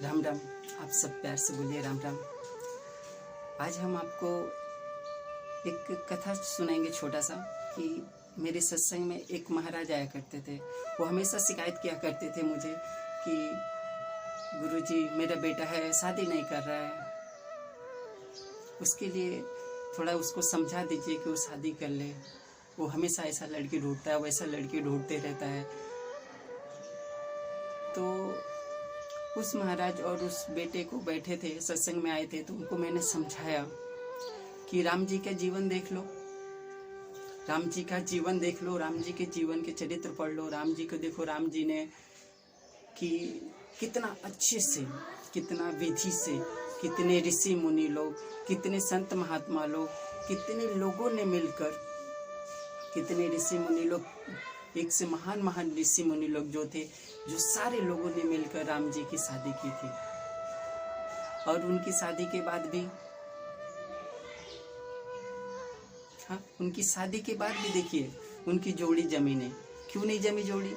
राम राम। आप सब प्यार से बोलिए राम राम। आज हम आपको एक कथा सुनाएंगे छोटा सा कि मेरे सत्संग में एक महाराज आया करते थे। वो हमेशा शिकायत किया करते थे मुझे कि गुरुजी मेरा बेटा है शादी नहीं कर रहा है, उसके लिए थोड़ा उसको समझा दीजिए कि वो शादी कर ले। वो हमेशा ऐसा लड़की ढूंढता है, वैसा लड़की ढूंढते रहता है। तो उस महाराज और उस बेटे को बैठे थे, सत्संग में आए थे, तो उनको मैंने समझाया कि राम जी का जीवन देख लो, राम जी का जीवन देख लो, राम जी के जीवन के चरित्र पढ़ लो। राम जी को देखो, राम जी ने कि कितना अच्छे से, कितना विधि से, कितने ऋषि मुनि लोग, कितने संत महात्मा लोग, कितने लोगों ने मिलकर, कितने ऋषि मुनि लोग, एक से महान महान ऋषि मुनि लोग जो थे, जो सारे लोगों ने मिलकर राम जी की शादी की थी। और उनकी शादी के बाद भी, हाँ, उनकी शादी के बाद भी देखिए उनकी जोड़ी जमी नहीं। क्यों नहीं जमी जोड़ी?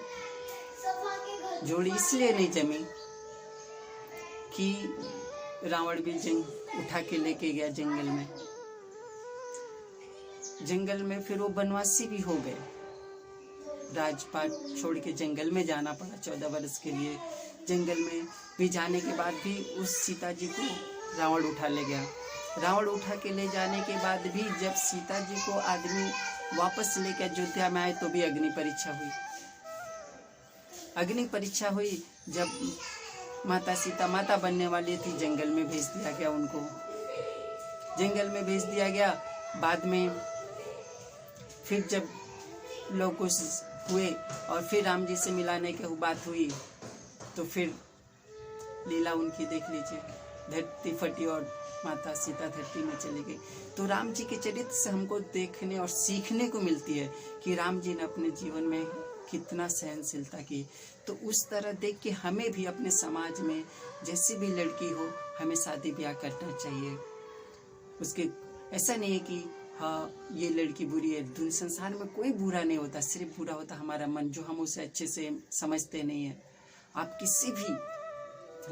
जोड़ी इसलिए नहीं जमी कि रावण भी जंग उठा के लेके गया जंगल में। जंगल में फिर वो बनवासी भी हो गए, राजपाट छोड़ के जंगल में जाना पड़ा 14 वर्ष के लिए। जंगल में भी जाने के बाद भी उस सीता जी को रावण उठा ले गया। रावण उठा के ले जाने के बाद भी जब सीता जी को आदमी वापस लेकर अयोध्या में आए तो भी अग्नि परीक्षा हुई। अग्नि परीक्षा हुई जब माता सीता माता बनने वाली थी, जंगल में भेज दिया गया उनको, जंगल में भेज दिया गया। बाद में फिर जब लोग कुछ हुए और फिर राम जी से मिलाने की बात हुई तो फिर लीला उनकी देख लीजिए, धरती फटी और माता सीता धरती में चली गई। तो राम जी के चरित्र से हमको देखने और सीखने को मिलती है कि राम जी ने अपने जीवन में कितना सहनशीलता की। तो उस तरह देख के हमें भी अपने समाज में जैसी भी लड़की हो, हमें शादी ब्याह करना चाहिए। उसके ऐसा नहीं है कि हाँ ये लड़की बुरी है। दुनिया संसार में कोई बुरा नहीं होता, सिर्फ बुरा होता हमारा मन, जो हम उसे अच्छे से समझते नहीं है। आप किसी भी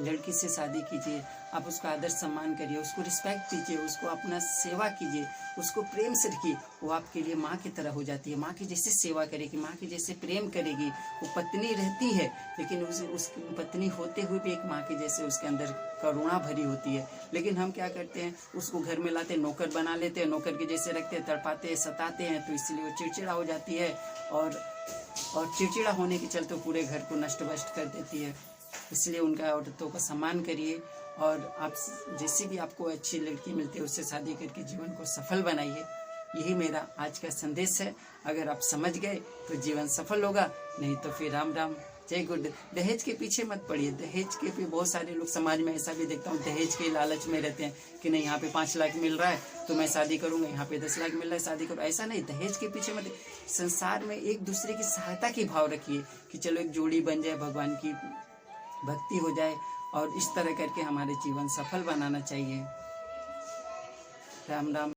लड़की से शादी कीजिए, आप उसका आदर सम्मान करिए, उसको रिस्पेक्ट दीजिए, उसको अपना सेवा कीजिए, उसको प्रेम से रखिए। वो आपके लिए माँ की तरह हो जाती है, माँ की जैसे सेवा करेगी, माँ की जैसे प्रेम करेगी। वो पत्नी रहती है लेकिन उसकी पत्नी होते हुए भी एक माँ के जैसे उसके अंदर करुणा भरी होती है। लेकिन हम क्या करते हैं, उसको घर में लाते, नौकर बना लेते हैं, नौकर के जैसे रखते हैं, तड़पाते हैं, सताते हैं। तो इसलिए वो चिड़चिड़ा हो जाती है और चिड़चिड़ा होने के चलते पूरे घर को नष्ट भ्रष्ट कर देती है। इसलिए उनका औरतों का सम्मान करिए और आप जैसी भी आपको अच्छी लड़की मिलती है उससे शादी करके जीवन को सफल बनाइए। यही मेरा आज का संदेश है। अगर आप समझ गए तो जीवन सफल होगा, नहीं तो फिर राम राम, जय गुरु। दहेज के पीछे मत पड़िए। दहेज के भी बहुत सारे लोग समाज में ऐसा भी देखता हूँ, दहेज के लालच में रहते हैं कि नहीं यहाँ पे 5 लाख मिल रहा है तो मैं शादी करूँगा, यहाँ पे 10 लाख मिल रहा है शादी करूँ। ऐसा नहीं, दहेज के पीछे मत। संसार में एक दूसरे की सहायता की भाव रखिए कि चलो एक जोड़ी बन जाए, भगवान की भक्ति हो जाए, और इस तरह करके हमारे जीवन सफल बनाना चाहिए। राम राम।